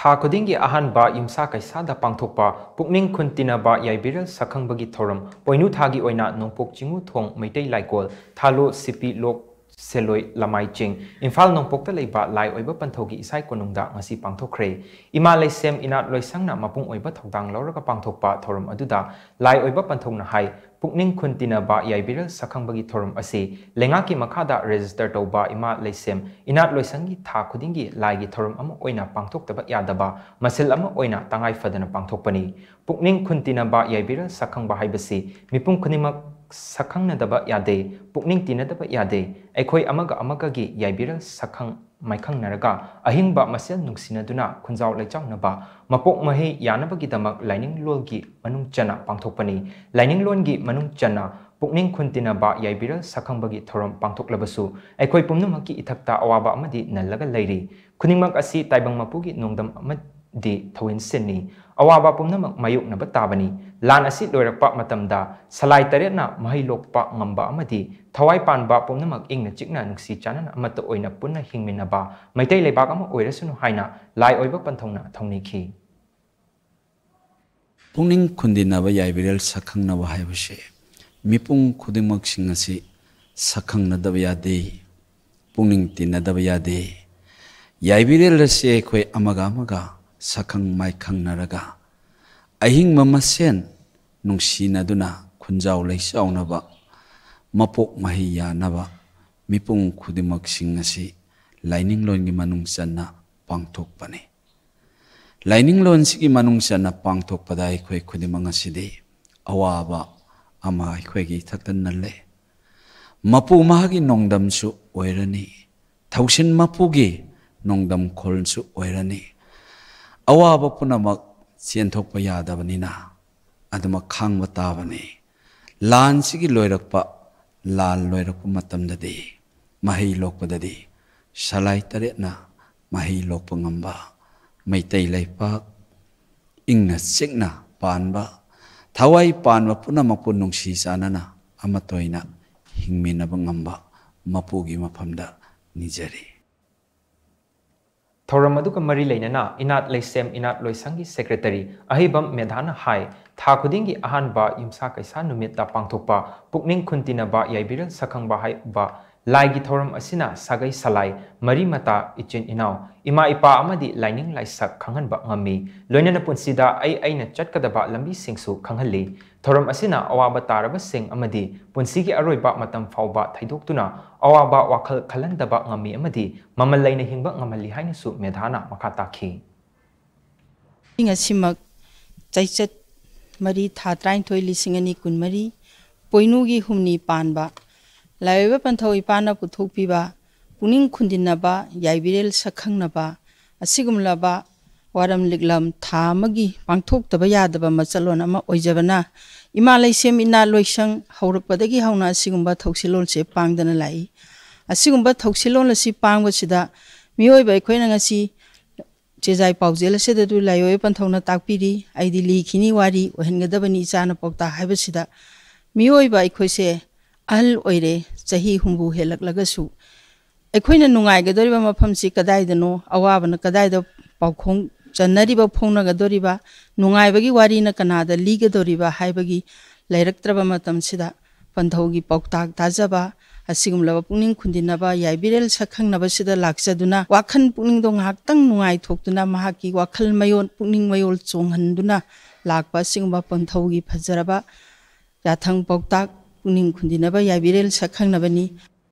था खुदिंगी अहानबा युमसा कैसादा पांथोकपा पुकनिंग खुंतिनबा याइबिरल सखंबगी थौरम पोइनु थागी ओइना नोंपोक चिंगु थोंग मैतै लाइकोल थालो सिपी लोक सेलोय लमाई चिंग इम्फाल नोंपोकता लेबा लाई ओइबा पंथोगी इसाई कोनुंगदा ngasi पांथोखरे इमा लेसेम इनात लोइसंगना मपुंग ओइबा थौदांग लौरगा पांथोकपा थौरम अदुदा लाई ओइबा पंथोंगना हाई पुकनिंग खुंतिनबा याइबिरल सखंबगी थौरम असे लेंगाकी मखादा रजिस्टर तौबा इमा लेसेम इनात लोइसंगी था खुदिंगी लाइगी थौरम अमा ओइना पांथोक्तबा यादबा मसिल अमा ओइना तंगाई फदना पांथोकपनी पुकनिंग खुंतिनबा याइबिरल सखंबा हाइबसी मिपुंग खुनिमक सखंगनदबा यादे पुकनिंग तिनदबा यादे अखोई अमगा अमगागी याइबिरल सखंग माइखंगनरगा अहिंगबा मसेल नुंसिनदुना खुंजाव लेचावनबा मपोक महे यानबगीदमक लाइनिंग लोलगी मनुंग चना पांथोकपनी लाइनिंग लोनगी मनुंग चना पुकनिंग खुंतिनबा याइबिरल सखंबगी थौरम पांथोकलबसु अखोई पुमनुमकी इथक्ता अवाबा अमदी नल्लगा लैरी खुनिंगमक असि ताइबंग मपुगी नोंदम अमदी थौइन सिन्नी अवाबा पुमनमक मायोकनबा ताबनी लान असि लोइरकपा मतमदा सलाई तरेना महै लोकपा ngamba amadi thawai panba pomnamak ingna chikna nuksi chanan amata oina punna hingminaba maitai leibak ama oirasunu haina lai oiba panthongna thongnikhi pungning khundinaba yaibirel sakhangnaba haibase mipung khudimak singasi sakhangnadaba yade pungning tinadaba yade yaibirel se khoi amaga sakhang mai khangnaraga ahing mamasen nungsinaduna khunjaw leisawnaba mapok mahiya naba mipung khudimak singasi lining longi manung sanna pangthok pane lining lon sigi manung sanna pangthok padai khoi khudimang aside awaba ama khoi gi thaktan nalle mapu mahagi nongdam su oirani thausin mapu gi nongdam khol su oirani awaba punamak sienthokpa yadabanina aduma khangba tabani lan sigi loirakpa लाल लोइरकु मतमददि मही लोकपददि सलाई तरेना मही लोकप ngamba Meitei लैपाक इंगना सिकना Panba थवाई Panba पुनमकु नुंसी सानना अमतोइना हिंगमिनब ngamba मपुगी मफमदा निजरी थौरम अदुग मरी लेनना इनात लेसेम इनात लोइसंगी secretary अहिबम मेधाना high था खुदिंगी अहानबा युमसा कैसा नुमित्ता पांथोकपा पुकनिंग खुंतिनबा याइबिरल सखंगबा हाइबा लाइगी थौरम असिना सागै सलाई मरी मता इचिन इनाव इमा इपा अमदी लाइनिंग लाइसक खंगनबा ngami लोइनना पुंसिदा आइना चटकदबा लंबी सिंगसु खंगहली थौरम असिना अवाबा तारबा सिंग अमदी पुंसिगी अरोइबा मतम फाउबा थैदोक्तुना अवाबा वाखल खलंदबा ngami अमदी ममल लैना हिंबा ngमली हाइनसु मेधाना मखा ताखी इंगसिमक चैचत मरी था 33 कुन मरी पोइनुगी हुमनी पानबा लाइबा पंथौ इपाना पुथोकपिबा पुनिंग खुंदिनबा याइबिरेल सखंगनबा असिगुमलाबा वारम लिगलम थामगी पांथोक्तबा यादबा मचलोन अमा ओइजबना इमा लैसेम इना लोइसंग हौरकपदगी हौना असिगुमबा थौसिलोल से पांगदना लाई असिगुमबा थौसिलोल असि पांगबसिदा मियोइबा अखोइना ngasi चेजाई पाउजेल सेदु लायोय पंथौना ताकपिरी आइदि लिखिनी वारी ओहनगदबनी चाना पौता हाइबसिदा मियोइबा अखोइसे अहल ओइरे चही हुंबु हेलकलगसु अखोइना नुंगाइगदोरिबा मफमसि कदाइदनो अवाबना कदाइदा पाउखोंग चन्नरिबा फोंगनगदोरिबा नुंगाइबगी वारीना कनादा लीगदोरिबा हाइबगी लैरक्त्रबा मतमसिदा पंथौगी पौताक ताजबा असिगुमलबा पुनिंग खुंदिनबा याइबिरेल सखंगनबसिदा लाक्चदुना वाखन पुनिंग दो ngakhtang नुंगाइ थोक्तुना महाकी वाखल मयोन पुनिंग मयोल चोंगहनदुना लाकपा सिगुमबा पंथौगी फजरबा याथंग पौताक पुनिंग खुंदिनबा याइबिरेल सखंगनबनी